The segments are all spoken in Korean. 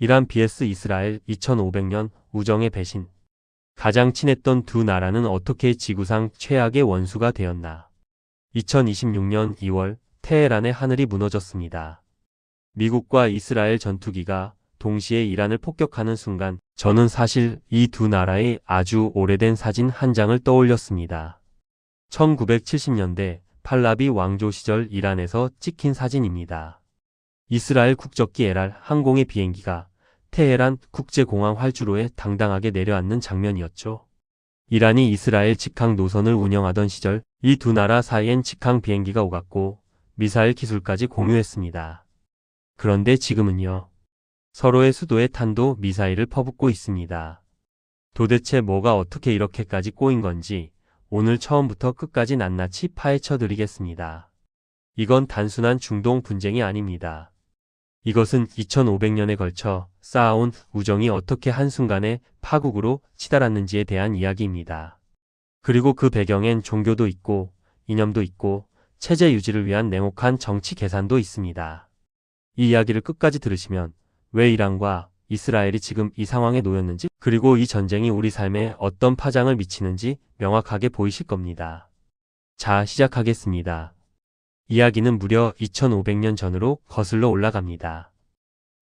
이란 vs 이스라엘 2500년 우정의 배신. 가장 친했던 두 나라는 어떻게 지구상 최악의 원수가 되었나. 2026년 2월 테헤란의 하늘이 무너졌습니다. 미국과 이스라엘 전투기가 동시에 이란을 폭격하는 순간 저는 사실 이 두 나라의 아주 오래된 사진 한 장을 떠올렸습니다. 1970년대 팔라비 왕조 시절 이란에서 찍힌 사진입니다. 이스라엘 국적기 엘알 항공의 비행기가 테헤란 국제공항 활주로에 당당하게 내려앉는 장면이었죠. 이란이 이스라엘 직항 노선을 운영하던 시절 이 두 나라 사이엔 직항 비행기가 오갔고 미사일 기술까지 공유했습니다. 그런데 지금은요. 서로의 수도에 탄도 미사일을 퍼붓고 있습니다. 도대체 뭐가 어떻게 이렇게까지 꼬인 건지 오늘 처음부터 끝까지 낱낱이 파헤쳐 드리겠습니다. 이건 단순한 중동 분쟁이 아닙니다. 이것은 2500년에 걸쳐 쌓아온 우정이 어떻게 한순간에 파국으로 치달았는지에 대한 이야기입니다. 그리고 그 배경엔 종교도 있고 이념도 있고 체제 유지를 위한 냉혹한 정치 계산도 있습니다. 이 이야기를 끝까지 들으시면 왜 이란과 이스라엘이 지금 이 상황에 놓였는지 그리고 이 전쟁이 우리 삶에 어떤 파장을 미치는지 명확하게 보이실 겁니다. 자, 시작하겠습니다. 이야기는 무려 2500년 전으로 거슬러 올라갑니다.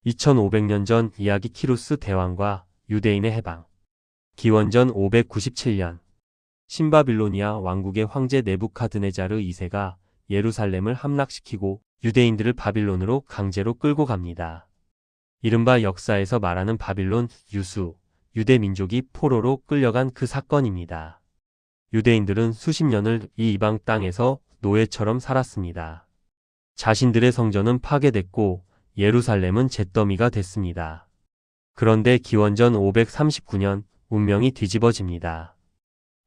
2500년 전 이야기 키루스 대왕과 유대인의 해방. 기원전 597년 신바빌로니아 왕국의 황제 네부카드네자르 2세가 예루살렘을 함락시키고 유대인들을 바빌론으로 강제로 끌고 갑니다. 이른바 역사에서 말하는 바빌론 유수, 유대 민족이 포로로 끌려간 그 사건입니다. 유대인들은 수십 년을 이 이방 땅에서 노예처럼 살았습니다. 자신들의 성전은 파괴됐고 예루살렘은 잿더미가 됐습니다. 그런데 기원전 539년 운명이 뒤집어집니다.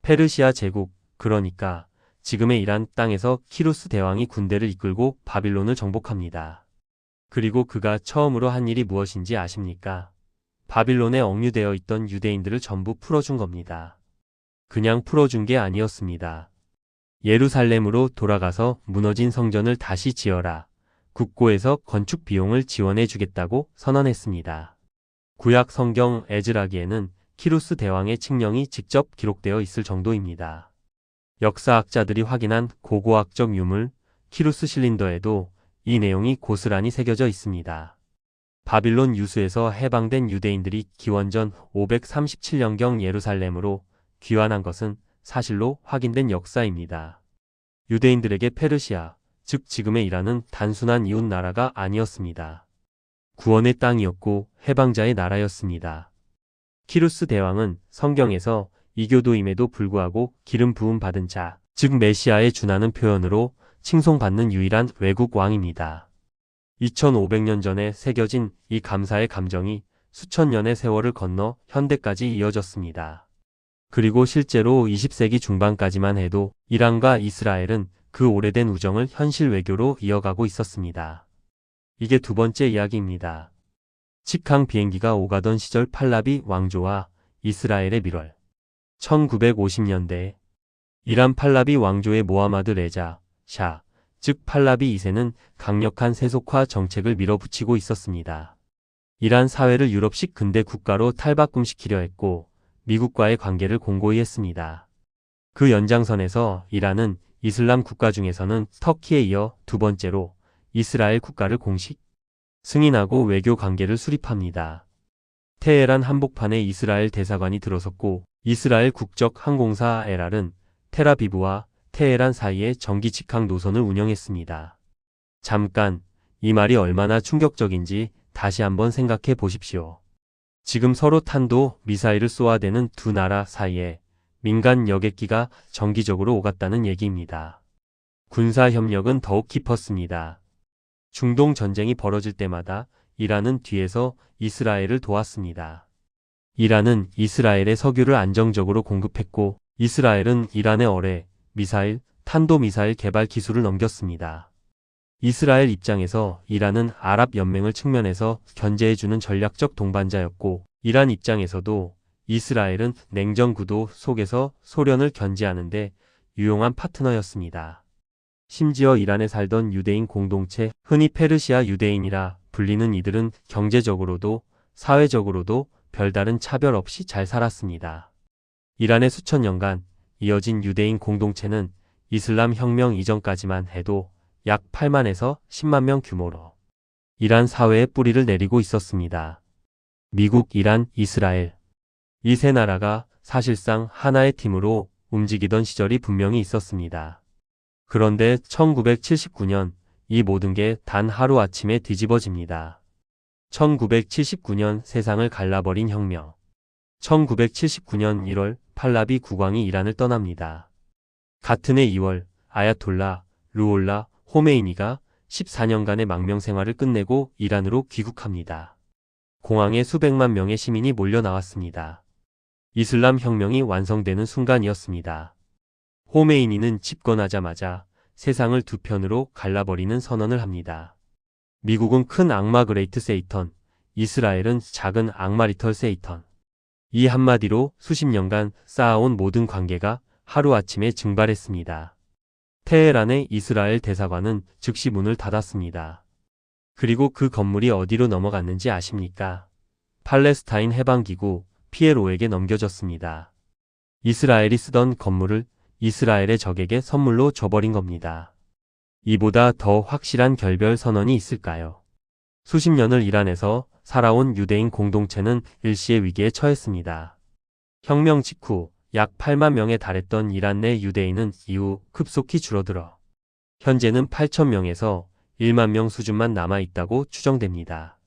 페르시아 제국, 그러니까 지금의 이란 땅에서 키루스 대왕이 군대를 이끌고 바빌론을 정복합니다. 그리고 그가 처음으로 한 일이 무엇인지 아십니까? 바빌론에 억류되어 있던 유대인들을 전부 풀어준 겁니다. 그냥 풀어준 게 아니었습니다. 예루살렘으로 돌아가서 무너진 성전을 다시 지어라. 국고에서 건축 비용을 지원해 주겠다고 선언했습니다. 구약 성경 에즈라기에는 키루스 대왕의 칙령이 직접 기록되어 있을 정도입니다. 역사학자들이 확인한 고고학적 유물 키루스 실린더에도 이 내용이 고스란히 새겨져 있습니다. 바빌론 유수에서 해방된 유대인들이 기원전 537년경 예루살렘으로 귀환한 것은 사실로 확인된 역사입니다. 유대인들에게 페르시아, 즉 지금의 이란은 단순한 이웃 나라가 아니었습니다. 구원의 땅이었고 해방자의 나라였습니다. 키루스 대왕은 성경에서 이교도임에도 불구하고 기름 부음 받은 자, 즉 메시아에 준하는 표현으로 칭송받는 유일한 외국 왕입니다. 2500년 전에 새겨진 이 감사의 감정이 수천 년의 세월을 건너 현대까지 이어졌습니다. 그리고 실제로 20세기 중반까지만 해도 이란과 이스라엘은 그 오래된 우정을 현실 외교로 이어가고 있었습니다. 이게 두 번째 이야기입니다. 직항 비행기가 오가던 시절 팔라비 왕조와 이스라엘의 밀월. 1950년대 이란 팔라비 왕조의 모하마드 레자 샤, 즉 팔라비 2세는 강력한 세속화 정책을 밀어붙이고 있었습니다. 이란 사회를 유럽식 근대 국가로 탈바꿈시키려 했고 미국과의 관계를 공고히 했습니다. 그 연장선에서 이란은 이슬람 국가 중에서는 터키에 이어 두 번째로 이스라엘 국가를 공식 승인하고 외교 관계를 수립합니다. 테헤란 한복판에 이스라엘 대사관이 들어섰고 이스라엘 국적 항공사 엘알은 텔아비브와 테헤란 사이에 정기 직항 노선을 운영했습니다. 잠깐, 이 말이 얼마나 충격적인지 다시 한번 생각해 보십시오. 지금 서로 탄도 미사일을 쏘아대는 두 나라 사이에 민간 여객기가 정기적으로 오갔다는 얘기입니다. 군사 협력은 더욱 깊었습니다. 중동 전쟁이 벌어질 때마다 이란은 뒤에서 이스라엘을 도왔습니다. 이란은 이스라엘의 석유를 안정적으로 공급했고 이스라엘은 이란의 어뢰, 미사일, 탄도미사일 개발 기술을 넘겼습니다. 이스라엘 입장에서 이란은 아랍 연맹을 측면에서 견제해주는 전략적 동반자였고 이란 입장에서도 이스라엘은 냉전 구도 속에서 소련을 견제하는데 유용한 파트너였습니다. 심지어 이란에 살던 유대인 공동체, 흔히 페르시아 유대인이라 불리는 이들은 경제적으로도 사회적으로도 별다른 차별 없이 잘 살았습니다. 이란의 수천 년간 이어진 유대인 공동체는 이슬람 혁명 이전까지만 해도 약 8만에서 10만 명 규모로 이란 사회에 뿌리를 내리고 있었습니다. 미국, 이란, 이스라엘. 이 세 나라가 사실상 하나의 팀으로 움직이던 시절이 분명히 있었습니다. 그런데 1979년 이 모든 게 단 하루아침에 뒤집어집니다. 1979년 세상을 갈라버린 혁명. 1979년 1월 팔라비 국왕이 이란을 떠납니다. 같은 해 2월 아야톨라 루올라 호메이니가 14년간의 망명 생활을 끝내고 이란으로 귀국합니다. 공항에 수백만 명의 시민이 몰려 나왔습니다. 이슬람 혁명이 완성되는 순간이었습니다. 호메이니는 집권하자마자 세상을 두 편으로 갈라버리는 선언을 합니다. 미국은 큰 악마 그레이트 세이턴, 이스라엘은 작은 악마 리털 세이턴. 이 한마디로 수십 년간 쌓아온 모든 관계가 하루아침에 증발했습니다. 테헤란의 이스라엘 대사관은 즉시 문을 닫았습니다. 그리고 그 건물이 어디로 넘어갔는지 아십니까? 팔레스타인 해방기구 PLO에게 넘겨졌습니다. 이스라엘이 쓰던 건물을 이스라엘의 적에게 선물로 줘버린 겁니다. 이보다 더 확실한 결별 선언이 있을까요? 수십 년을 이란에서 살아온 유대인 공동체는 일시의 위기에 처했습니다. 혁명 직후 약 8만 명에 달했던 이란 내 유대인은 이후 급속히 줄어들어 현재는 8천 명에서 1만 명 수준만 남아있다고 추정됩니다.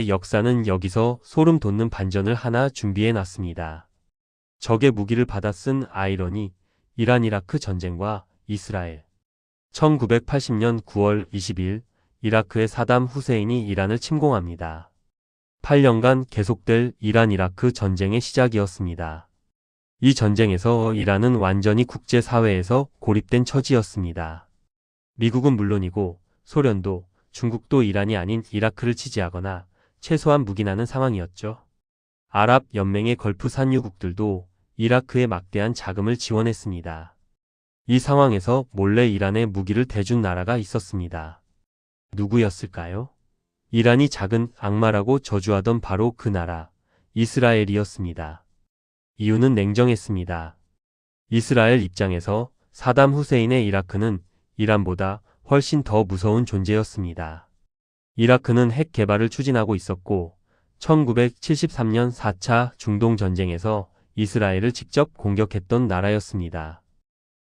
역사는 여기서 소름 돋는 반전을 하나 준비해 놨습니다. 적의 무기를 받아 쓴 아이러니, 이란 이라크 전쟁과 이스라엘. 1980년 9월 20일 이라크의 사담 후세인이 이란을 침공합니다. 8년간 계속될 이란 이라크 전쟁의 시작이었습니다. 이 전쟁에서 이란은 완전히 국제사회에서 고립된 처지였습니다. 미국은 물론이고 소련도 중국도 이란이 아닌 이라크를 지지하거나 최소한 묵인하는 상황이었죠. 아랍 연맹의 걸프 산유국들도 이라크에 막대한 자금을 지원했습니다. 이 상황에서 몰래 이란에 무기를 대준 나라가 있었습니다. 누구였을까요? 이란이 작은 악마라고 저주하던 바로 그 나라, 이스라엘이었습니다. 이유는 냉정했습니다. 이스라엘 입장에서 사담 후세인의 이라크는 이란보다 훨씬 더 무서운 존재였습니다. 이라크는 핵 개발을 추진하고 있었고 1973년 4차 중동 전쟁에서 이스라엘을 직접 공격했던 나라였습니다.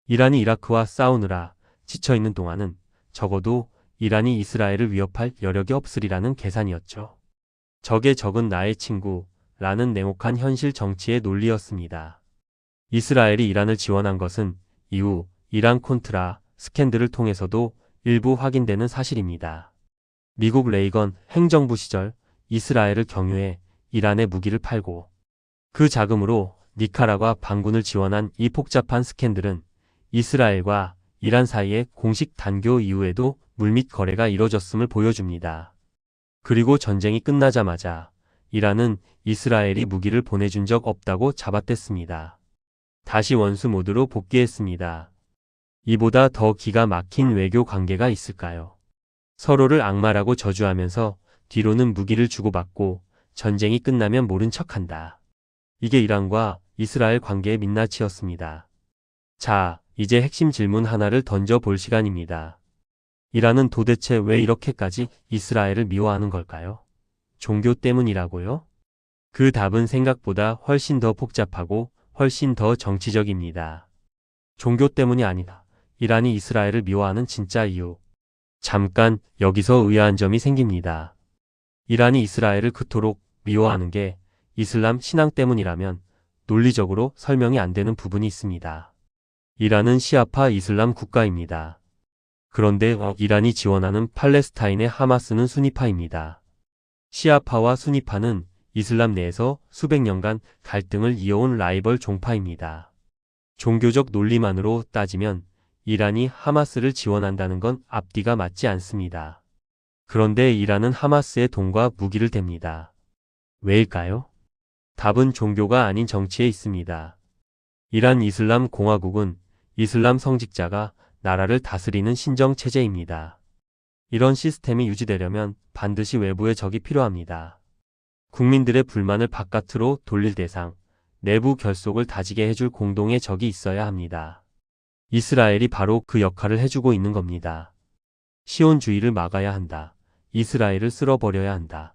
이란이 이라크와 싸우느라 지쳐있는 동안은 적어도 이란이 이스라엘을 위협할 여력이 없으리라는 계산이었죠. 적의 적은 나의 친구라는 냉혹한 현실 정치의 논리였습니다. 이스라엘이 이란을 지원한 것은 이후 이란 콘트라 스캔들을 통해서도 일부 확인되는 사실입니다. 미국 레이건 행정부 시절 이스라엘을 경유해 이란에 무기를 팔고 그 자금으로 니카라과 반군을 지원한 이 복잡한 스캔들은 이스라엘과 이란 사이의 공식 단교 이후에도 물밑 거래가 이뤄졌음을 보여줍니다. 그리고 전쟁이 끝나자마자 이란은 이스라엘이 무기를 보내준 적 없다고 잡아댔습니다. 다시 원수 모드로 복귀했습니다. 이보다 더 기가 막힌 외교 관계가 있을까요? 서로를 악마라고 저주하면서 뒤로는 무기를 주고받고 전쟁이 끝나면 모른 척한다. 이게 이란과 이스라엘 관계의 민낯이었습니다. 자, 이제 핵심 질문 하나를 던져볼 시간입니다. 이란은 도대체 왜 이렇게까지 이스라엘을 미워하는 걸까요? 종교 때문이라고요? 그 답은 생각보다 훨씬 더 복잡하고 훨씬 더 정치적입니다. 종교 때문이 아니다. 이란이 이스라엘을 미워하는 진짜 이유. 잠깐 여기서 의아한 점이 생깁니다. 이란이 이스라엘을 그토록 미워하는 게 이슬람 신앙 때문이라면 논리적으로 설명이 안 되는 부분이 있습니다. 이란은 시아파 이슬람 국가입니다. 그런데 이란이 지원하는 팔레스타인의 하마스는 수니파입니다. 시아파와 수니파는 이슬람 내에서 수백 년간 갈등을 이어온 라이벌 종파입니다. 종교적 논리만으로 따지면 이란이 하마스를 지원한다는 건 앞뒤가 맞지 않습니다. 그런데 이란은 하마스의 돈과 무기를 댑니다. 왜일까요? 답은 종교가 아닌 정치에 있습니다. 이란 이슬람 공화국은 이슬람 성직자가 나라를 다스리는 신정체제입니다. 이런 시스템이 유지되려면 반드시 외부의 적이 필요합니다. 국민들의 불만을 바깥으로 돌릴 대상, 내부 결속을 다지게 해줄 공동의 적이 있어야 합니다. 이스라엘이 바로 그 역할을 해주고 있는 겁니다. 시온주의를 막아야 한다. 이스라엘을 쓸어버려야 한다.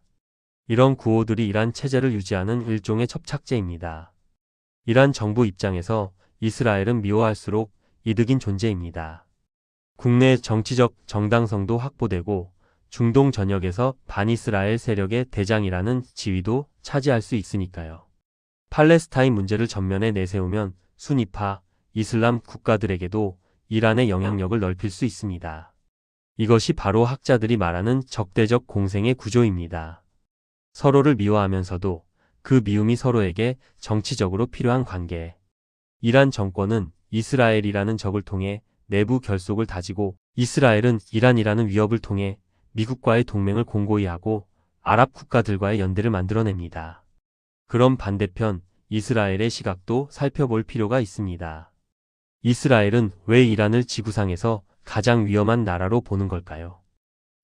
이런 구호들이 이란 체제를 유지하는 일종의 첩착제입니다. 이란 정부 입장에서 이스라엘은 미워할수록 이득인 존재입니다. 국내 정치적 정당성도 확보되고 중동 전역에서 반이스라엘 세력의 대장이라는 지위도 차지할 수 있으니까요. 팔레스타인 문제를 전면에 내세우면 순위파, 이슬람 국가들에게도 이란의 영향력을 넓힐 수 있습니다. 이것이 바로 학자들이 말하는 적대적 공생의 구조입니다. 서로를 미워하면서도 그 미움이 서로에게 정치적으로 필요한 관계. 이란 정권은 이스라엘이라는 적을 통해 내부 결속을 다지고 이스라엘은 이란이라는 위협을 통해 미국과의 동맹을 공고히 하고 아랍 국가들과의 연대를 만들어냅니다. 그럼 반대편 이스라엘의 시각도 살펴볼 필요가 있습니다. 이스라엘은 왜 이란을 지구상에서 가장 위험한 나라로 보는 걸까요?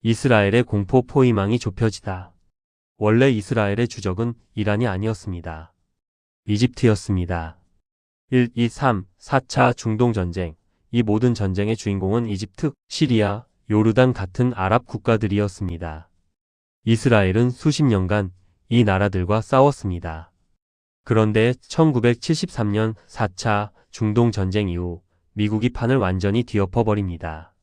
이스라엘의 공포 포위망이 좁혀지다. 원래 이스라엘의 주적은 이란이 아니었습니다. 이집트였습니다. 1, 2, 3, 4차 중동전쟁. 이 모든 전쟁의 주인공은 이집트, 시리아, 요르단 같은 아랍 국가들이었습니다. 이스라엘은 수십 년간 이 나라들과 싸웠습니다. 그런데 1973년 4차 중동전쟁 이후 미국이 판을 완전히 뒤엎어버립니다.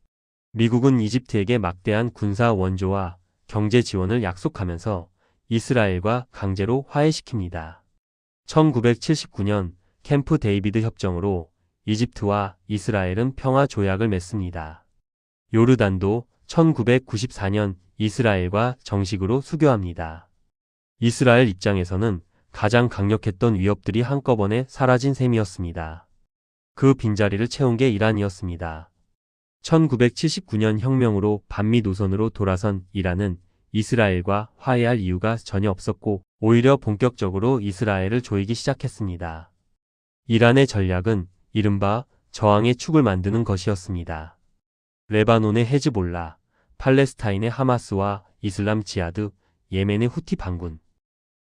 미국은 이집트에게 막대한 군사 원조와 경제 지원을 약속하면서 이스라엘과 강제로 화해시킵니다. 1979년 캠프 데이비드 협정으로 이집트와 이스라엘은 평화 조약을 맺습니다. 요르단도 1994년 이스라엘과 정식으로 수교합니다. 이스라엘 입장에서는 가장 강력했던 위협들이 한꺼번에 사라진 셈이었습니다. 그 빈자리를 채운 게 이란이었습니다. 1979년 혁명으로 반미 노선으로 돌아선 이란은 이스라엘과 화해할 이유가 전혀 없었고 오히려 본격적으로 이스라엘을 조이기 시작했습니다. 이란의 전략은 이른바 저항의 축을 만드는 것이었습니다. 레바논의 헤즈볼라, 팔레스타인의 하마스와 이슬람 지하드, 예멘의 후티 반군.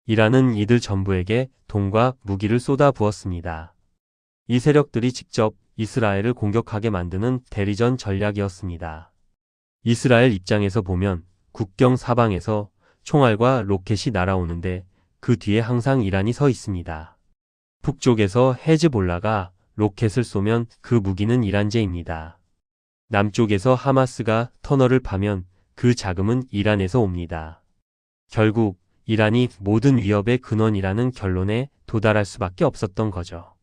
이란은 이들 전부에게 돈과 무기를 쏟아부었습니다. 이 세력들이 직접 이스라엘을 공격하게 만드는 대리전 전략이었습니다. 이스라엘 입장에서 보면 국경 사방에서 총알과 로켓이 날아오는데 그 뒤에 항상 이란이 서 있습니다. 북쪽에서 헤즈볼라가 로켓을 쏘면 그 무기는 이란제입니다. 남쪽에서 하마스가 터널을 파면 그 자금은 이란에서 옵니다. 결국 이란이 모든 위협의 근원이라는 결론에 도달할 수밖에 없었던 거죠.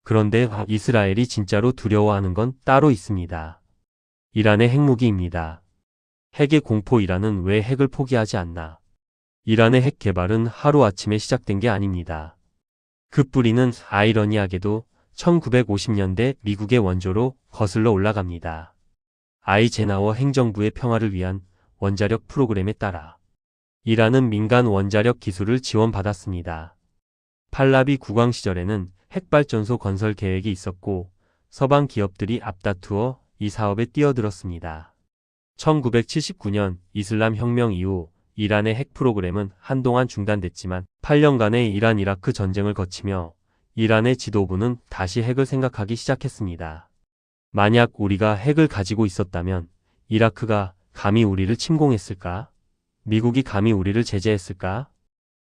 그런데 이스라엘이 진짜로 두려워하는 건 따로 있습니다. 이란의 핵무기입니다. 핵의 공포. 이란은 왜 핵을 포기하지 않나? 이란의 핵 개발은 하루아침에 시작된 게 아닙니다. 그 뿌리는 아이러니하게도 1950년대 미국의 원조로 거슬러 올라갑니다. 아이젠하워 행정부의 평화를 위한 원자력 프로그램에 따라 이란은 민간 원자력 기술을 지원받았습니다. 팔라비 국왕 시절에는 핵발전소 건설 계획이 있었고 서방 기업들이 앞다투어 이 사업에 뛰어들었습니다. 1979년 이슬람 혁명 이후 이란의 핵 프로그램은 한동안 중단됐지만 8년간의 이란-이라크 전쟁을 거치며 이란의 지도부는 다시 핵을 생각하기 시작했습니다. 만약 우리가 핵을 가지고 있었다면 이라크가 감히 우리를 침공했을까? 미국이 감히 우리를 제재했을까?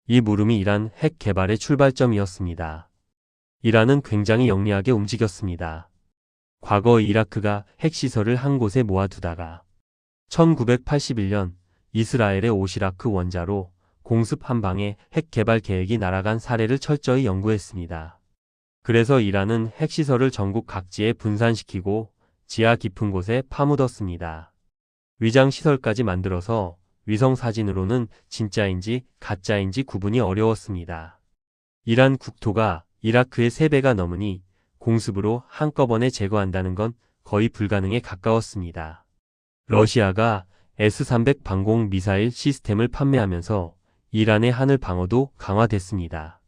이 물음이 이란 핵 개발의 출발점이었습니다. 이란은 굉장히 영리하게 움직였습니다. 과거 이라크가 핵시설을 한 곳에 모아두다가 1981년 이스라엘의 오시라크 원자로 공습 한 방에 핵 개발 계획이 날아간 사례를 철저히 연구했습니다. 그래서 이란은 핵시설을 전국 각지에 분산시키고 지하 깊은 곳에 파묻었습니다. 위장시설까지 만들어서 위성사진으로는 진짜인지 가짜인지 구분이 어려웠습니다. 이란 국토가 이라크의 3배가 넘으니 공습으로 한꺼번에 제거한다는 건 거의 불가능에 가까웠습니다. 러시아가 S-300 방공 미사일 시스템을 판매하면서 이란의 하늘 방어도 강화됐습니다.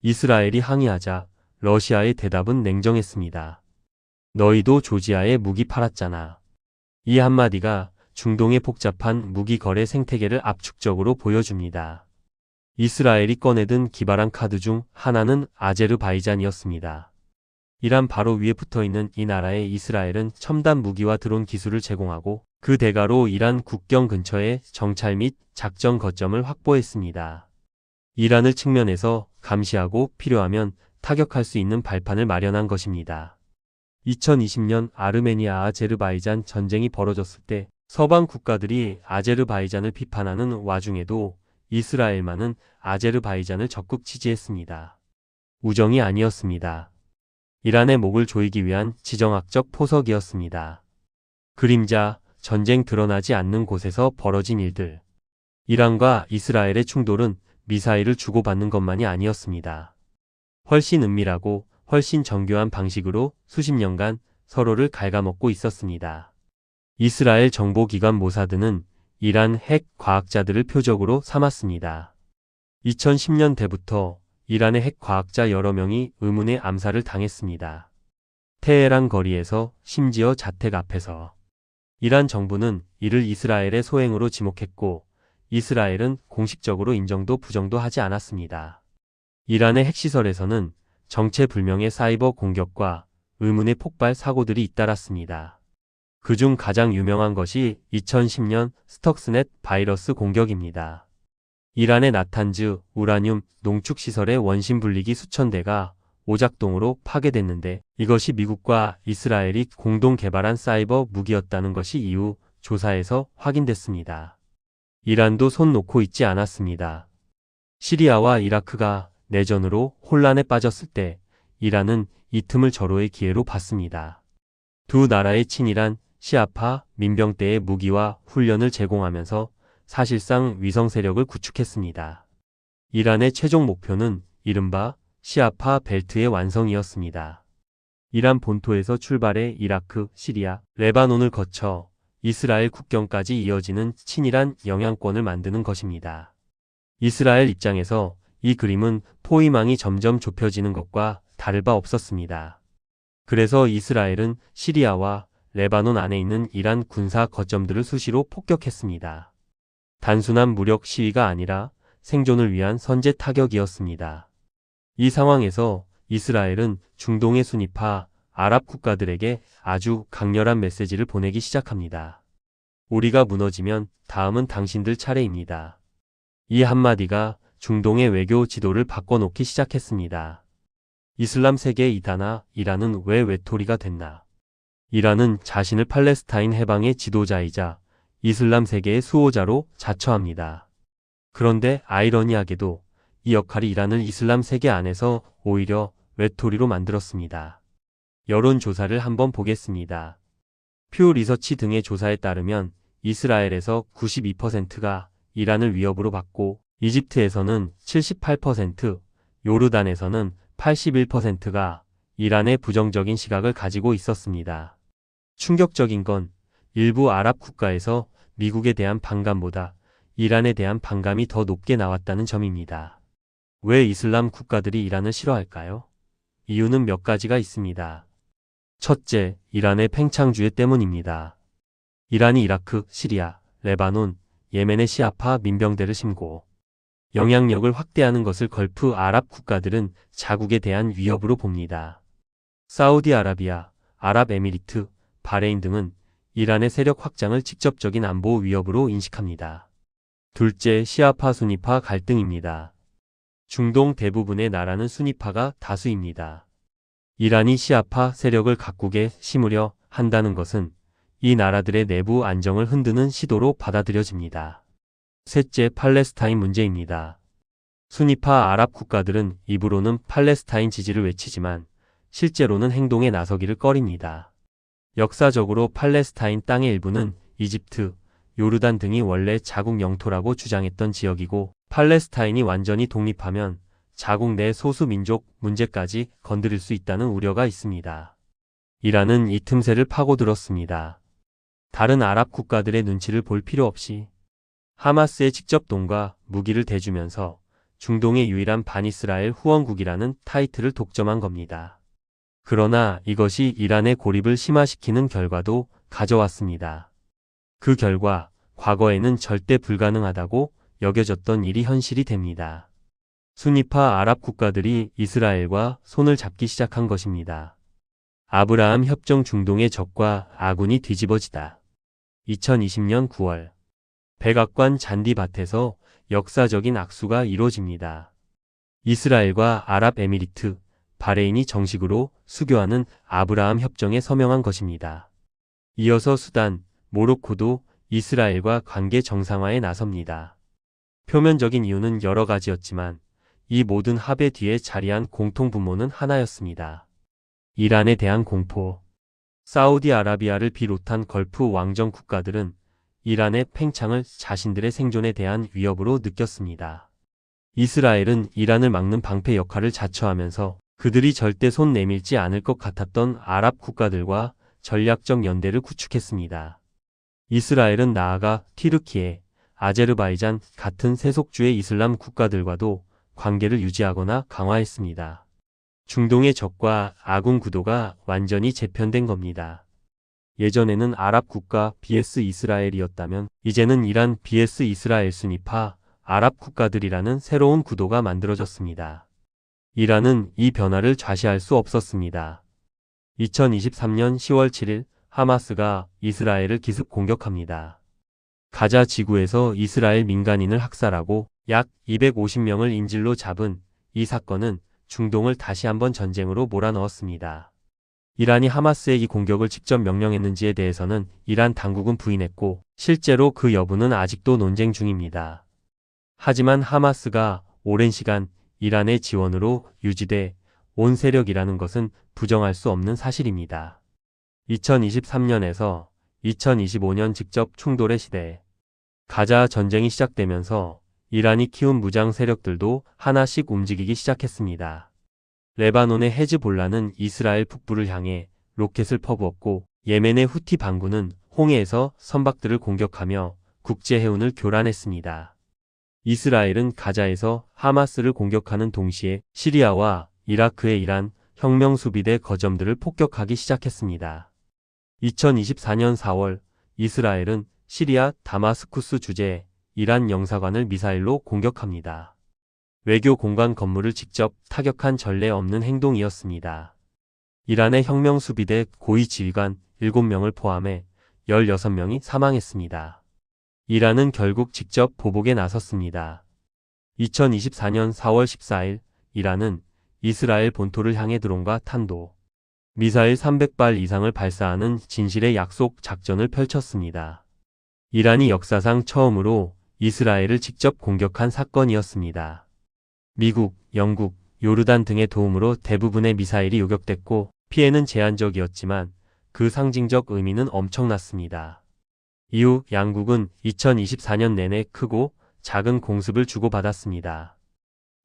이스라엘이 항의하자 러시아의 대답은 냉정했습니다. 너희도 조지아에 무기 팔았잖아. 이 한마디가 중동의 복잡한 무기 거래 생태계를 압축적으로 보여줍니다. 이스라엘이 꺼내든 기발한 카드 중 하나는 아제르바이잔이었습니다. 이란 바로 위에 붙어있는 이 나라에 이스라엘은 첨단 무기와 드론 기술을 제공하고 그 대가로 이란 국경 근처에 정찰 및 작전 거점을 확보했습니다. 이란을 측면에서 감시하고 필요하면 타격할 수 있는 발판을 마련한 것입니다. 2020년 아르메니아 아제르바이잔 전쟁이 벌어졌을 때 서방 국가들이 아제르바이잔을 비판하는 와중에도 이스라엘만은 아제르바이잔을 적극 지지했습니다. 우정이 아니었습니다. 이란의 목을 조이기 위한 지정학적 포석이었습니다. 그림자, 전쟁 드러나지 않는 곳에서 벌어진 일들. 이란과 이스라엘의 충돌은 미사일을 주고받는 것만이 아니었습니다. 훨씬 은밀하고 훨씬 정교한 방식으로 수십 년간 서로를 갉아먹고 있었습니다. 이스라엘 정보기관 모사드는 이란 핵 과학자들을 표적으로 삼았습니다. 2010년대부터 이란의 핵 과학자 여러 명이 의문의 암살을 당했습니다. 테헤란 거리에서, 심지어 자택 앞에서. 이란 정부는 이를 이스라엘의 소행으로 지목했고 이스라엘은 공식적으로 인정도 부정도 하지 않았습니다. 이란의 핵시설에서는 정체불명의 사이버 공격과 의문의 폭발 사고들이 잇따랐습니다. 그중 가장 유명한 것이 2010년 스톡스넷 바이러스 공격입니다. 이란의 나탄즈, 우라늄, 농축시설의 원심 분리기 수천 대가 오작동으로 파괴됐는데 이것이 미국과 이스라엘이 공동 개발한 사이버 무기였다는 것이 이후 조사에서 확인됐습니다. 이란도 손 놓고 있지 않았습니다. 시리아와 이라크가 내전으로 혼란에 빠졌을 때 이란은 이 틈을 절호의 기회로 봤습니다. 두 나라의 친이란 시아파 민병대의 무기와 훈련을 제공하면서 사실상 위성 세력을 구축했습니다. 이란의 최종 목표는 이른바 시아파 벨트의 완성이었습니다. 이란 본토에서 출발해 이라크, 시리아, 레바논을 거쳐 이스라엘 국경까지 이어지는 친이란 영향권을 만드는 것입니다. 이스라엘 입장에서 이 그림은 포위망이 점점 좁혀지는 것과 다를 바 없었습니다. 그래서 이스라엘은 시리아와 레바논 안에 있는 이란 군사 거점들을 수시로 폭격했습니다. 단순한 무력 시위가 아니라 생존을 위한 선제 타격이었습니다. 이 상황에서 이스라엘은 중동의 순위파 아랍 국가들에게 아주 강렬한 메시지를 보내기 시작합니다. 우리가 무너지면 다음은 당신들 차례입니다. 이 한마디가 중동의 외교 지도를 바꿔놓기 시작했습니다. 이슬람 세계의 이다나 이란은 왜 외톨이가 됐나? 이란은 자신을 팔레스타인 해방의 지도자이자 이슬람 세계의 수호자로 자처합니다. 그런데 아이러니하게도 이 역할이 이란을 이슬람 세계 안에서 오히려 외톨이로 만들었습니다. 여론조사를 한번 보겠습니다. 퓨 리서치 등의 조사에 따르면 이스라엘에서 92%가 이란을 위협으로 받고 이집트에서는 78%, 요르단에서는 81%가 이란의 부정적인 시각을 가지고 있었습니다. 충격적인 건 일부 아랍 국가에서 미국에 대한 반감보다 이란에 대한 반감이 더 높게 나왔다는 점입니다. 왜 이슬람 국가들이 이란을 싫어할까요? 이유는 몇 가지가 있습니다. 첫째, 이란의 팽창주의 때문입니다. 이란이 이라크, 시리아, 레바논, 예멘의 시아파 민병대를 심고 영향력을 확대하는 것을 걸프 아랍 국가들은 자국에 대한 위협으로 봅니다. 사우디아라비아, 아랍에미리트, 바레인 등은 이란의 세력 확장을 직접적인 안보 위협으로 인식합니다. 둘째, 시아파 수니파 갈등입니다. 중동 대부분의 나라는 수니파가 다수입니다. 이란이 시아파 세력을 각국에 심으려 한다는 것은 이 나라들의 내부 안정을 흔드는 시도로 받아들여집니다. 셋째, 팔레스타인 문제입니다. 수니파 아랍 국가들은 입으로는 팔레스타인 지지를 외치지만 실제로는 행동에 나서기를 꺼립니다. 역사적으로 팔레스타인 땅의 일부는 이집트, 요르단 등이 원래 자국 영토라고 주장했던 지역이고 팔레스타인이 완전히 독립하면 자국 내 소수 민족 문제까지 건드릴 수 있다는 우려가 있습니다. 이란은 이 틈새를 파고들었습니다. 다른 아랍 국가들의 눈치를 볼 필요 없이 하마스의 직접 돈과 무기를 대주면서 중동의 유일한 반이스라엘 후원국이라는 타이틀을 독점한 겁니다. 그러나 이것이 이란의 고립을 심화시키는 결과도 가져왔습니다. 그 결과 과거에는 절대 불가능하다고 여겨졌던 일이 현실이 됩니다. 순위파 아랍 국가들이 이스라엘과 손을 잡기 시작한 것입니다. 아브라함 협정 중동의 적과 아군이 뒤집어지다. 2020년 9월 백악관 잔디밭에서 역사적인 악수가 이루어집니다. 이스라엘과 아랍에미리트, 바레인이 정식으로 수교하는 아브라함 협정에 서명한 것입니다. 이어서 수단, 모로코도 이스라엘과 관계 정상화에 나섭니다. 표면적인 이유는 여러 가지였지만 이 모든 합의 뒤에 자리한 공통분모는 하나였습니다. 이란에 대한 공포. 사우디아라비아를 비롯한 걸프 왕정 국가들은 이란의 팽창을 자신들의 생존에 대한 위협으로 느꼈습니다. 이스라엘은 이란을 막는 방패 역할을 자처하면서 그들이 절대 손 내밀지 않을 것 같았던 아랍 국가들과 전략적 연대를 구축했습니다. 이스라엘은 나아가 튀르키예, 아제르바이잔 같은 세속주의 이슬람 국가들과도 관계를 유지하거나 강화했습니다. 중동의 적과 아군 구도가 완전히 재편된 겁니다. 예전에는 아랍 국가 vs 이스라엘이었다면 이제는 이란 vs 이스라엘 순위파 아랍 국가들이라는 새로운 구도가 만들어졌습니다. 이란은 이 변화를 좌시할 수 없었습니다. 2023년 10월 7일 하마스가 이스라엘을 기습 공격합니다. 가자 지구에서 이스라엘 민간인을 학살하고 약 250명을 인질로 잡은 이 사건은 중동을 다시 한번 전쟁으로 몰아넣었습니다. 이란이 하마스의 이 공격을 직접 명령했는지에 대해서는 이란 당국은 부인했고 실제로 그 여부는 아직도 논쟁 중입니다. 하지만 하마스가 오랜 시간 이란의 지원으로 유지돼 온 세력이라는 것은 부정할 수 없는 사실입니다. 2023년에서 2025년 직접 충돌의 시대. 가자 전쟁이 시작되면서 이란이 키운 무장 세력들도 하나씩 움직이기 시작했습니다. 레바논의 헤즈볼라는 이스라엘 북부를 향해 로켓을 퍼부었고 예멘의 후티 반군은 홍해에서 선박들을 공격하며 국제 해운을 교란했습니다. 이스라엘은 가자에서 하마스를 공격하는 동시에 시리아와 이라크의 이란 혁명수비대 거점들을 폭격하기 시작했습니다. 2024년 4월 이스라엘은 시리아 다마스쿠스 주재 이란 영사관을 미사일로 공격합니다. 외교 공간 건물을 직접 타격한 전례 없는 행동이었습니다. 이란의 혁명수비대 고위 지휘관 7명을 포함해 16명이 사망했습니다. 이란은 결국 직접 보복에 나섰습니다. 2024년 4월 14일 이란은 이스라엘 본토를 향해 드론과 탄도, 미사일 300발 이상을 발사하는 진실의 약속 작전을 펼쳤습니다. 이란이 역사상 처음으로 이스라엘을 직접 공격한 사건이었습니다. 미국, 영국, 요르단 등의 도움으로 대부분의 미사일이 요격됐고 피해는 제한적이었지만 그 상징적 의미는 엄청났습니다. 이후 양국은 2024년 내내 크고 작은 공습을 주고받았습니다.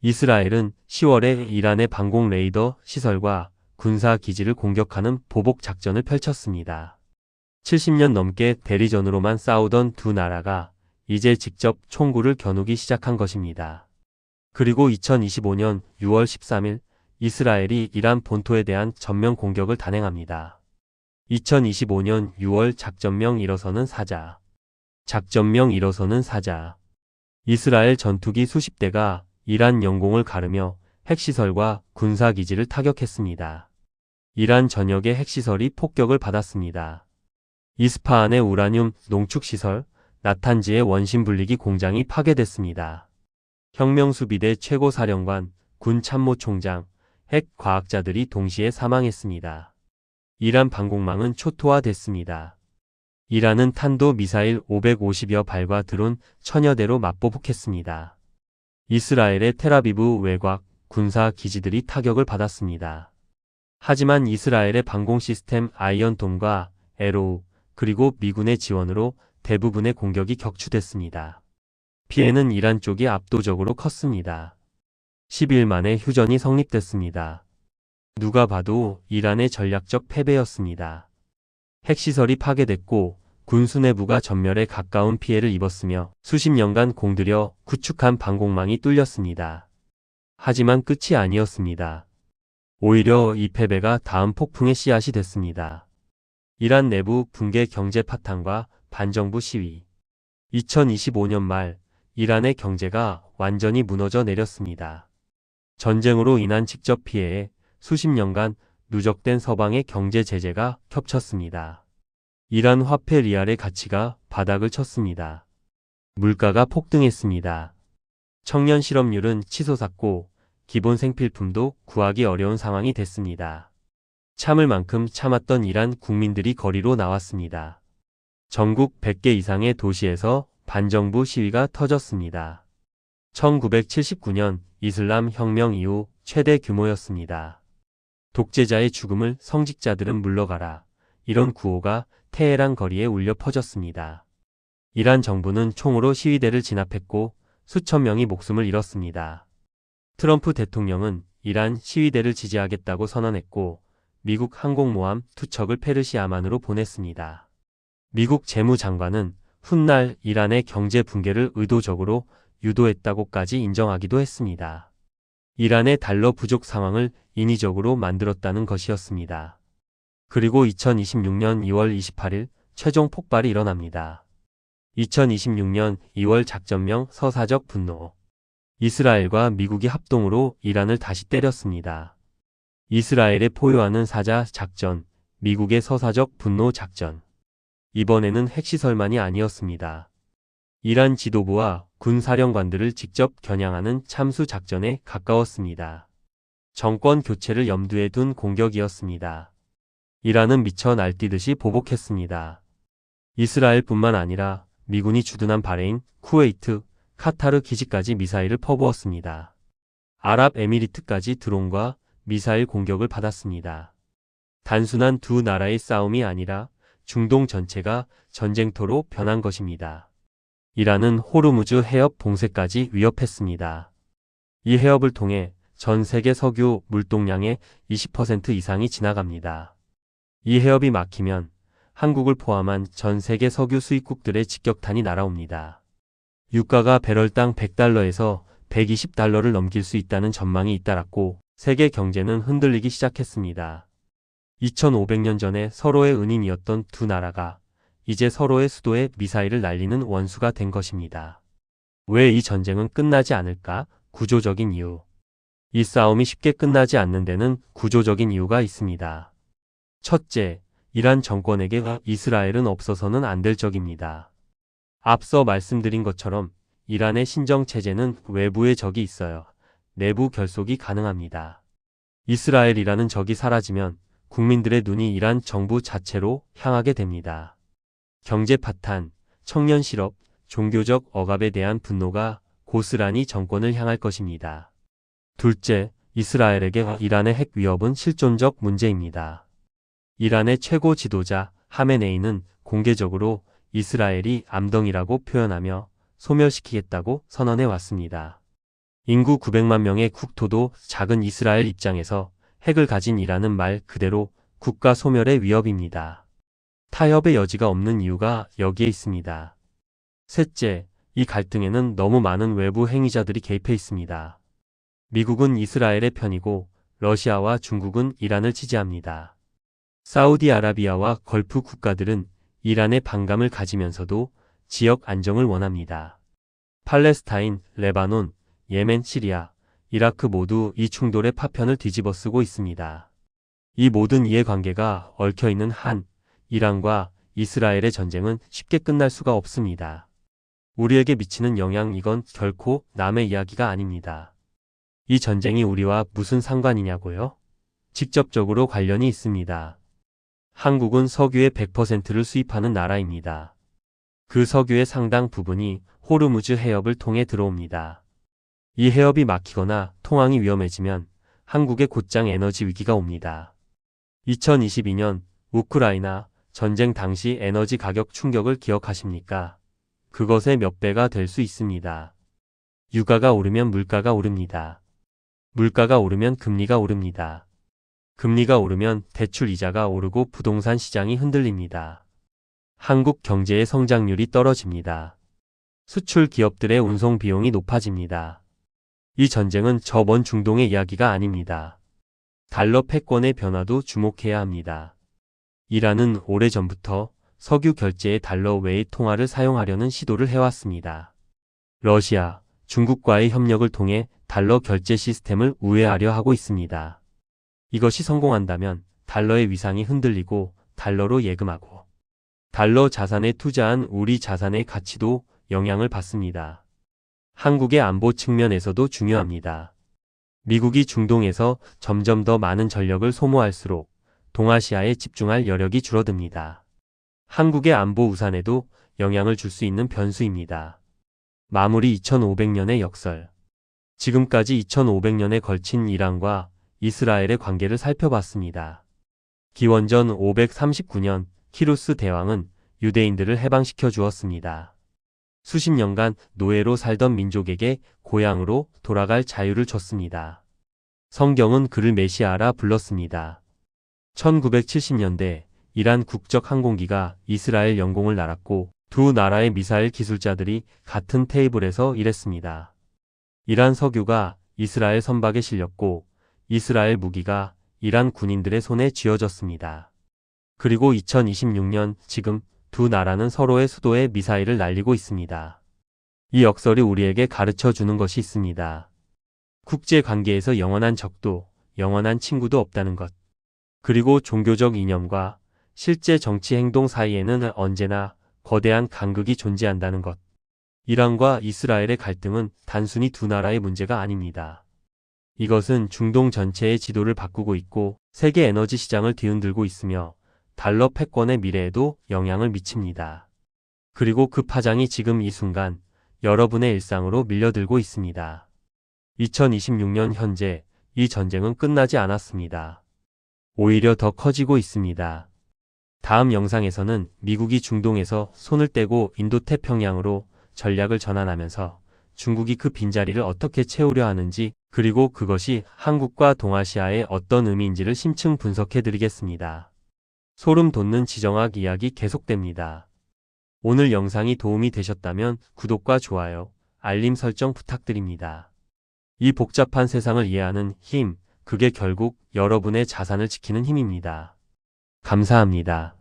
이스라엘은 10월에 이란의 방공 레이더 시설과 군사 기지를 공격하는 보복 작전을 펼쳤습니다. 70년 넘게 대리전으로만 싸우던 두 나라가 이제 직접 총구를 겨누기 시작한 것입니다. 그리고 2025년 6월 13일 이스라엘이 이란 본토에 대한 전면 공격을 단행합니다. 2025년 6월 작전명 일어서는 사자. 작전명 일어서는 사자. 이스라엘 전투기 수십 대가 이란 영공을 가르며 핵시설과 군사기지를 타격했습니다. 이란 전역의 핵시설이 폭격을 받았습니다. 이스파한의 우라늄 농축시설, 나탄지의 원심 분리기 공장이 파괴됐습니다. 혁명수비대 최고사령관, 군 참모총장, 핵 과학자들이 동시에 사망했습니다. 이란 방공망은 초토화됐습니다. 이란은 탄도 미사일 550여 발과 드론 1000여 대로 맞보복했습니다. 이스라엘의 텔아비브 외곽, 군사 기지들이 타격을 받았습니다. 하지만 이스라엘의 방공 시스템 아이언돔과 에로우, 그리고 미군의 지원으로 대부분의 공격이 격추됐습니다. 피해는 이란 쪽이 압도적으로 컸습니다. 10일 만에 휴전이 성립됐습니다. 누가 봐도 이란의 전략적 패배였습니다. 핵시설이 파괴됐고 군수 내부가 전멸에 가까운 피해를 입었으며 수십 년간 공들여 구축한 방공망이 뚫렸습니다. 하지만 끝이 아니었습니다. 오히려 이 패배가 다음 폭풍의 씨앗이 됐습니다. 이란 내부 붕괴 경제 파탄과 반정부 시위. 2025년 말 이란의 경제가 완전히 무너져 내렸습니다. 전쟁으로 인한 직접 피해에 수십 년간 누적된 서방의 경제 제재가 겹쳤습니다. 이란 화폐 리알의 가치가 바닥을 쳤습니다. 물가가 폭등했습니다. 청년 실업률은 치솟았고 기본 생필품도 구하기 어려운 상황이 됐습니다. 참을 만큼 참았던 이란 국민들이 거리로 나왔습니다. 전국 100개 이상의 도시에서 반정부 시위가 터졌습니다. 1979년 이슬람 혁명 이후 최대 규모였습니다. 독재자의 죽음을 성직자들은 물러가라. 이런 구호가 테헤란 거리에 울려 퍼졌습니다. 이란 정부는 총으로 시위대를 진압했고 수천 명이 목숨을 잃었습니다. 트럼프 대통령은 이란 시위대를 지지하겠다고 선언했고 미국 항공모함 2척을 페르시아만으로 보냈습니다. 미국 재무장관은 훗날 이란의 경제 붕괴를 의도적으로 유도했다고까지 인정하기도 했습니다. 이란의 달러 부족 상황을 인위적으로 만들었다는 것이었습니다. 그리고 2026년 2월 28일 최종 폭발이 일어납니다. 2026년 2월 작전명 서사적 분노. 이스라엘과 미국이 합동으로 이란을 다시 때렸습니다. 이스라엘의 포효하는 사자 작전, 미국의 서사적 분노 작전. 이번에는 핵시설만이 아니었습니다. 이란 지도부와 군사령관들을 직접 겨냥하는 참수 작전에 가까웠습니다. 정권 교체를 염두에 둔 공격이었습니다. 이란은 미쳐 날뛰듯이 보복했습니다. 이스라엘뿐만 아니라 미군이 주둔한 바레인, 쿠웨이트, 카타르 기지까지 미사일을 퍼부었습니다. 아랍에미리트까지 드론과 미사일 공격을 받았습니다. 단순한 두 나라의 싸움이 아니라 중동 전체가 전쟁터로 변한 것입니다. 이란은 호르무즈 해협 봉쇄까지 위협했습니다. 이 해협을 통해 전 세계 석유 물동량의 20% 이상이 지나갑니다. 이 해협이 막히면 한국을 포함한 전 세계 석유 수입국들의 직격탄이 날아옵니다. 유가가 배럴당 100달러에서 120달러를 넘길 수 있다는 전망이 잇따랐고 세계 경제는 흔들리기 시작했습니다. 2500년 전에 서로의 은인이었던 두 나라가 이제 서로의 수도에 미사일을 날리는 원수가 된 것입니다. 왜 이 전쟁은 끝나지 않을까? 구조적인 이유. 이 싸움이 쉽게 끝나지 않는 데는 구조적인 이유가 있습니다. 첫째, 이란 정권에게 이스라엘은 없어서는 안 될 적입니다. 앞서 말씀드린 것처럼 이란의 신정체제는 외부의 적이 있어요. 내부 결속이 가능합니다. 이스라엘이라는 적이 사라지면 국민들의 눈이 이란 정부 자체로 향하게 됩니다. 경제 파탄, 청년 실업, 종교적 억압에 대한 분노가 고스란히 정권을 향할 것입니다. 둘째, 이스라엘에게 이란의 핵 위협은 실존적 문제입니다. 이란의 최고 지도자 하메네이는 공개적으로 이스라엘이 암덩이라고 표현하며 소멸시키겠다고 선언해 왔습니다. 인구 900만 명의 국토도 작은 이스라엘 입장에서 핵을 가진 이란은 말 그대로 국가 소멸의 위협입니다. 타협의 여지가 없는 이유가 여기에 있습니다. 셋째, 이 갈등에는 너무 많은 외부 행위자들이 개입해 있습니다. 미국은 이스라엘의 편이고 러시아와 중국은 이란을 지지합니다. 사우디아라비아와 걸프 국가들은 이란의 반감을 가지면서도 지역 안정을 원합니다. 팔레스타인, 레바논, 예멘, 시리아, 이라크 모두 이 충돌의 파편을 뒤집어쓰고 있습니다. 이 모든 이해관계가 얽혀있는 한 이란과 이스라엘의 전쟁은 쉽게 끝날 수가 없습니다. 우리에게 미치는 영향 이건 결코 남의 이야기가 아닙니다. 이 전쟁이 우리와 무슨 상관이냐고요? 직접적으로 관련이 있습니다. 한국은 석유의 100%를 수입하는 나라입니다. 그 석유의 상당 부분이 호르무즈 해협을 통해 들어옵니다. 이 해협이 막히거나 통항이 위험해지면 한국의 곧장 에너지 위기가 옵니다. 2022년 우크라이나 전쟁 당시 에너지 가격 충격을 기억하십니까? 그것의 몇 배가 될 수 있습니다. 유가가 오르면 물가가 오릅니다. 물가가 오르면 금리가 오릅니다. 금리가 오르면 대출 이자가 오르고 부동산 시장이 흔들립니다. 한국 경제의 성장률이 떨어집니다. 수출 기업들의 운송 비용이 높아집니다. 이 전쟁은 저 먼 중동의 이야기가 아닙니다. 달러 패권의 변화도 주목해야 합니다. 이란은 오래전부터 석유 결제에 달러 외의 통화를 사용하려는 시도를 해왔습니다. 러시아, 중국과의 협력을 통해 달러 결제 시스템을 우회하려 하고 있습니다. 이것이 성공한다면 달러의 위상이 흔들리고 달러로 예금하고 달러 자산에 투자한 우리 자산의 가치도 영향을 받습니다. 한국의 안보 측면에서도 중요합니다. 미국이 중동에서 점점 더 많은 전력을 소모할수록 동아시아에 집중할 여력이 줄어듭니다. 한국의 안보 우산에도 영향을 줄 수 있는 변수입니다. 마무리 2500년의 역설. 지금까지 2500년에 걸친 이란과 이스라엘의 관계를 살펴봤습니다. 기원전 539년 키루스 대왕은 유대인들을 해방시켜 주었습니다. 수십 년간 노예로 살던 민족에게 고향으로 돌아갈 자유를 줬습니다. 성경은 그를 메시아라 불렀습니다. 1970년대 이란 국적 항공기가 이스라엘 영공을 날았고 두 나라의 미사일 기술자들이 같은 테이블에서 일했습니다. 이란 석유가 이스라엘 선박에 실렸고 이스라엘 무기가 이란 군인들의 손에 쥐어졌습니다. 그리고 2026년 지금 두 나라는 서로의 수도에 미사일을 날리고 있습니다. 이 역설이 우리에게 가르쳐 주는 것이 있습니다. 국제 관계에서 영원한 적도, 영원한 친구도 없다는 것. 그리고 종교적 이념과 실제 정치 행동 사이에는 언제나 거대한 간극이 존재한다는 것. 이란과 이스라엘의 갈등은 단순히 두 나라의 문제가 아닙니다. 이것은 중동 전체의 지도를 바꾸고 있고 세계 에너지 시장을 뒤흔들고 있으며 달러 패권의 미래에도 영향을 미칩니다. 그리고 그 파장이 지금 이 순간 여러분의 일상으로 밀려들고 있습니다. 2026년 현재 이 전쟁은 끝나지 않았습니다. 오히려 더 커지고 있습니다. 다음 영상에서는 미국이 중동에서 손을 떼고 인도태평양으로 전략을 전환하면서 중국이 그 빈자리를 어떻게 채우려 하는지 그리고 그것이 한국과 동아시아에 어떤 의미인지를 심층 분석해 드리겠습니다. 소름 돋는 지정학 이야기 계속됩니다. 오늘 영상이 도움이 되셨다면 구독과 좋아요, 알림 설정 부탁드립니다. 이 복잡한 세상을 이해하는 힘, 그게 결국 여러분의 자산을 지키는 힘입니다. 감사합니다.